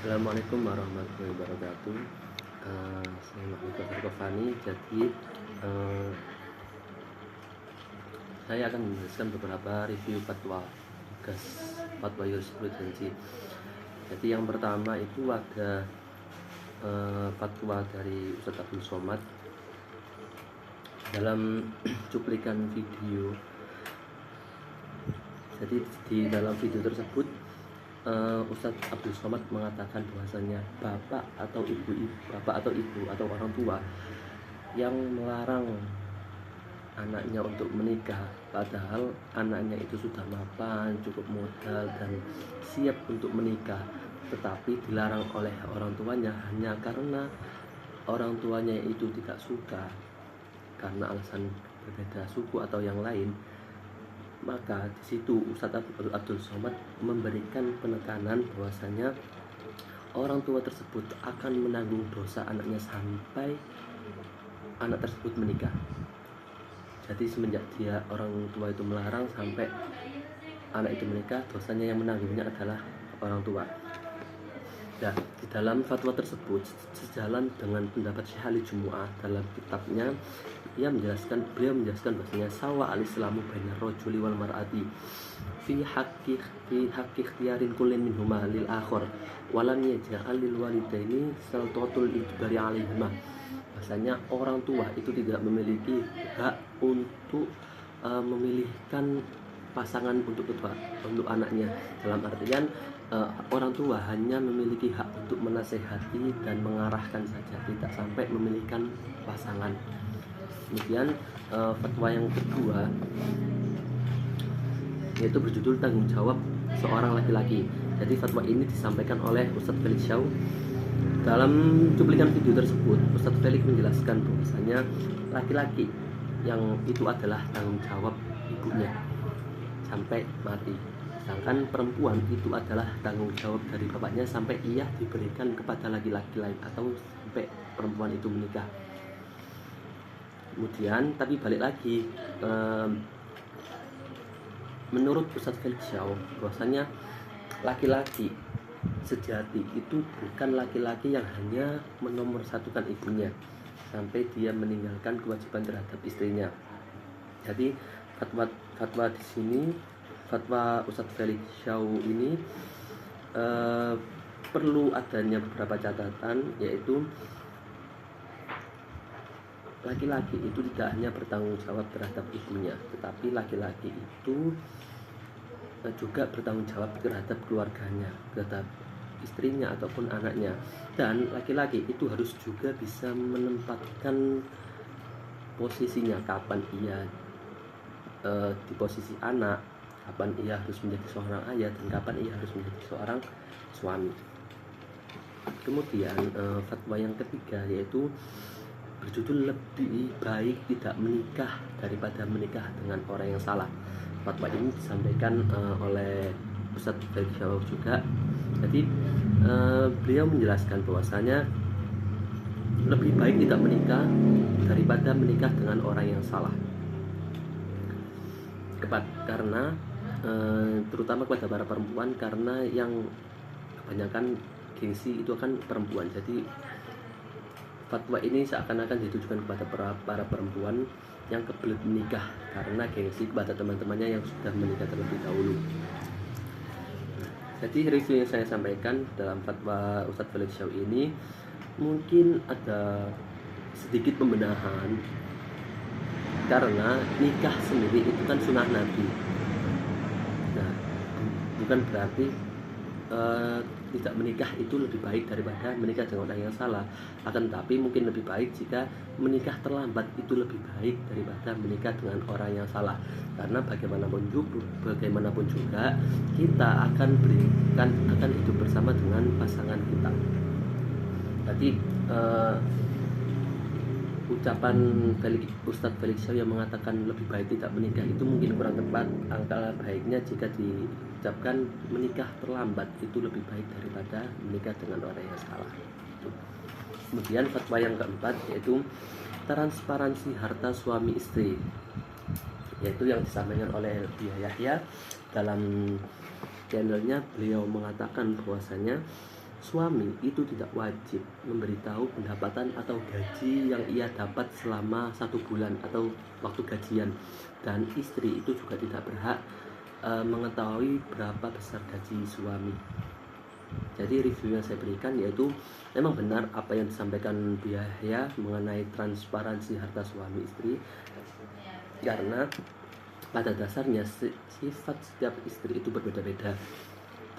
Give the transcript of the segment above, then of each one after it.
Assalamualaikum warahmatullahi wabarakatuh. Saya Mahmud Fani. Jadi eh, saya akan menjelaskan beberapa review fatwa tugas fatwa jurisprudensi. Jadi yang pertama itu ada fatwa dari Ustadz Abdul Somad dalam cuplikan video. Jadi di dalam video tersebut Ustadz Abdul Somad mengatakan bahwasanya bapak atau ibu atau orang tua yang melarang anaknya untuk menikah, padahal anaknya itu sudah mapan, cukup modal dan siap untuk menikah, tetapi dilarang oleh orang tuanya hanya karena orang tuanya itu tidak suka karena alasan berbeda suku atau yang lain. Maka di situ Ustadz Abdul Somad memberikan penekanan bahwasanya orang tua tersebut akan menanggung dosa anaknya sampai anak tersebut menikah. Jadi semenjak dia orang tua itu melarang sampai anak itu menikah, dosanya yang menanggungnya adalah orang tua. Nah, di dalam fatwa tersebut sejalan dengan pendapat Syekh Ali Jumu'ah dalam kitabnya, beliau menjelaskan bahwasanya sawa al-islamu bainar rajuli wal mar'ati fi haqqi ikhtiyarin kullin minhuma lil akhar walam yaj'al lil walidaini saltatul ijbari alaihima. Bahwasanya orang tua itu tidak memiliki hak untuk memilihkan pasangan untuk anaknya, dalam artian orang tua hanya memiliki hak untuk menasehati dan mengarahkan saja, tidak sampai memilihkan pasangan. Kemudian fatwa yang kedua yaitu berjudul tanggung jawab seorang laki-laki. Jadi fatwa ini disampaikan oleh Ustadz Felix Shaw. Dalam cuplikan video tersebut, Ustadz Felix menjelaskan bahwasanya laki-laki yang itu adalah tanggung jawab ibunya sampai mati, sedangkan perempuan itu adalah tanggung jawab dari bapaknya sampai ia diberikan kepada laki-laki lain atau sampai perempuan itu menikah. Kemudian tapi balik lagi, menurut Ustadz Felix Shaw bahwasanya laki-laki sejati itu bukan laki-laki yang hanya menomorsatukan ibunya sampai dia meninggalkan kewajiban terhadap istrinya. Jadi fatwa di sini, fatwa Ustadz Felix Shaw ini perlu adanya beberapa catatan, yaitu laki-laki itu tidak hanya bertanggung jawab terhadap ibunya, tetapi laki-laki itu juga bertanggung jawab terhadap keluarganya, terhadap istrinya ataupun anaknya. Dan laki-laki itu harus juga bisa menempatkan posisinya, kapan ia di posisi anak, kapan ia harus menjadi seorang ayah, dan kapan ia harus menjadi seorang suami. Kemudian fatwa yang ketiga yaitu berjudul lebih baik tidak menikah daripada menikah dengan orang yang salah. Fatwa ini disampaikan oleh Ustadz Felix Shaw juga. Jadi beliau menjelaskan bahwasanya lebih baik tidak menikah daripada menikah dengan orang yang salah, karena terutama kepada para perempuan, karena yang kebanyakan gengsi itu akan perempuan. Jadi fatwa ini seakan-akan ditujukan kepada para perempuan yang kebelet menikah karena gengsi kepada teman-temannya yang sudah menikah terlebih dahulu. Jadi review yang saya sampaikan dalam fatwa Ustadz Felix Shaw ini mungkin ada sedikit pembenahan, karena nikah sendiri itu kan sunnah Nabi. Nah, bukan berarti tidak menikah itu lebih baik daripada menikah dengan orang yang salah. Akan tetapi mungkin lebih baik jika menikah terlambat itu lebih baik daripada menikah dengan orang yang salah, karena bagaimanapun juga kita akan hidup bersama dengan pasangan kita. Jadi ucapan Ustadz Felix Shaw yang mengatakan lebih baik tidak menikah itu mungkin kurang tepat. Angka baiknya jika diucapkan menikah terlambat itu lebih baik daripada menikah dengan orang yang salah. Kemudian fatwa yang keempat yaitu transparansi harta suami istri, yaitu yang disampaikan oleh Buya Yahya dalam channelnya. Beliau mengatakan bahwasanya suami itu tidak wajib memberitahu pendapatan atau gaji yang ia dapat selama 1 bulan atau waktu gajian, dan istri itu juga tidak berhak mengetahui berapa besar gaji suami. Jadi review yang saya berikan yaitu memang benar apa yang disampaikan Bu Yahya mengenai transparansi harta suami istri, karena pada dasarnya sifat setiap istri itu berbeda-beda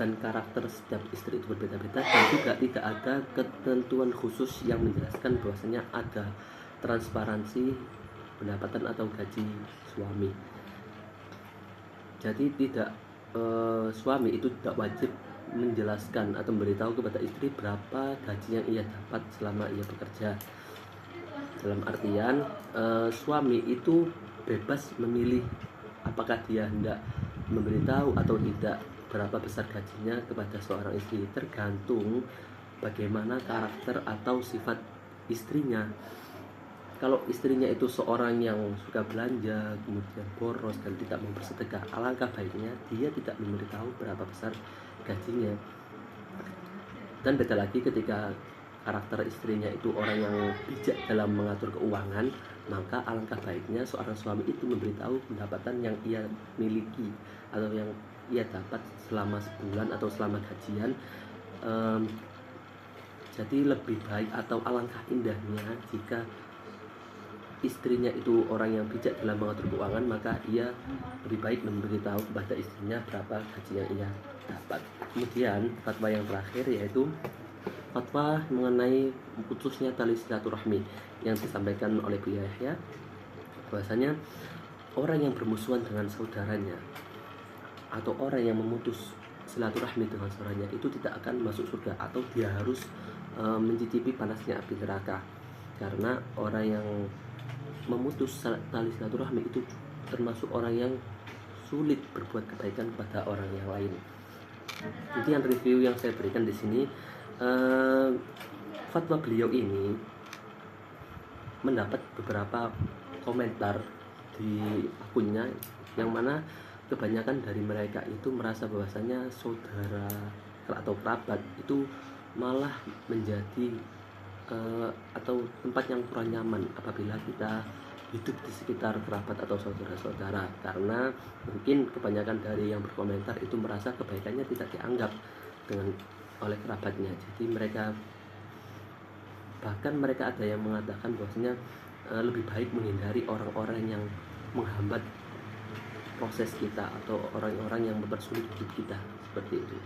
dan karakter setiap istri itu berbeda-beda, dan juga tidak ada ketentuan khusus yang menjelaskan bahwasanya ada transparansi pendapatan atau gaji suami. Jadi tidak suami itu tidak wajib menjelaskan atau memberitahu kepada istri berapa gaji yang ia dapat selama ia bekerja. Dalam artian suami itu bebas memilih apakah dia hendak memberitahu atau tidak berapa besar gajinya kepada seorang istri, tergantung bagaimana karakter atau sifat istrinya. Kalau istrinya itu seorang yang suka belanja, kemudian boros dan tidak mau bersedekah, alangkah baiknya dia tidak memberitahu berapa besar gajinya. Dan beda lagi ketika karakter istrinya itu orang yang bijak dalam mengatur keuangan, maka alangkah baiknya seorang suami itu memberitahu pendapatan yang ia miliki atau yang ia dapat selama sebulan atau selama gajian. Jadi lebih baik atau alangkah indahnya jika istrinya itu orang yang bijak dalam mengatur keuangan, maka ia lebih baik memberitahu kepada istrinya berapa gaji yang ia dapat. Kemudian fatwa yang terakhir yaitu fatwa mengenai putusnya tali silaturahmi yang disampaikan oleh Bu Yahya, bahwasanya orang yang bermusuhan dengan saudaranya atau orang yang memutus silaturahmi dengan saudaranya itu tidak akan masuk surga, atau dia harus mencicipi panasnya api neraka. Karena orang yang memutus tali silaturahmi itu termasuk orang yang sulit berbuat kebaikan kepada orang yang lain. Kemudian review yang saya berikan di sini, fatwa beliau ini mendapat beberapa komentar di akunnya, yang mana kebanyakan dari mereka itu merasa bahwasanya saudara atau kerabat itu malah menjadi atau tempat yang kurang nyaman apabila kita hidup di sekitar kerabat atau saudara-saudara, karena mungkin kebanyakan dari yang berkomentar itu merasa kebaikannya tidak dianggap oleh kerabatnya. Jadi bahkan mereka ada yang mengatakan bahwasanya lebih baik menghindari orang-orang yang menghambat proses kita atau orang-orang yang mempersulit hidup kita, seperti itu.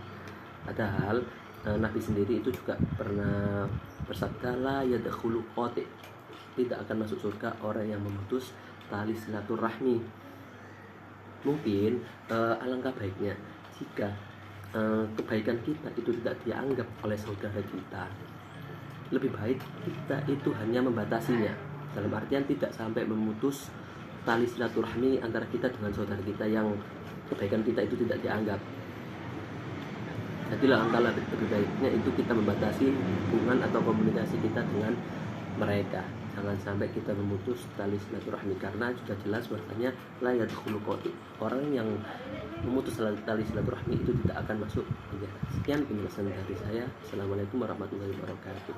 Padahal Nabi sendiri itu juga pernah bersabda, la yadkhulu qati, tidak akan masuk surga orang yang memutus tali silaturahmi. Mungkin alangkah baiknya jika kebaikan kita itu tidak dianggap oleh saudara kita, lebih baik kita itu hanya membatasinya, dalam artian tidak sampai memutus tali silaturahmi antara kita dengan saudara kita yang kebaikan kita itu tidak dianggap. Jadi langkah lebih baiknya itu kita membatasi hubungan atau komunikasi kita dengan mereka. Jangan sampai kita memutus tali silaturahmi, karena sudah jelas bahwasanya la yadkhulu qati, orang yang memutus tali silaturahmi itu tidak akan masuk penjara. Sekian penjelasan dari saya. Assalamualaikum warahmatullahi wabarakatuh.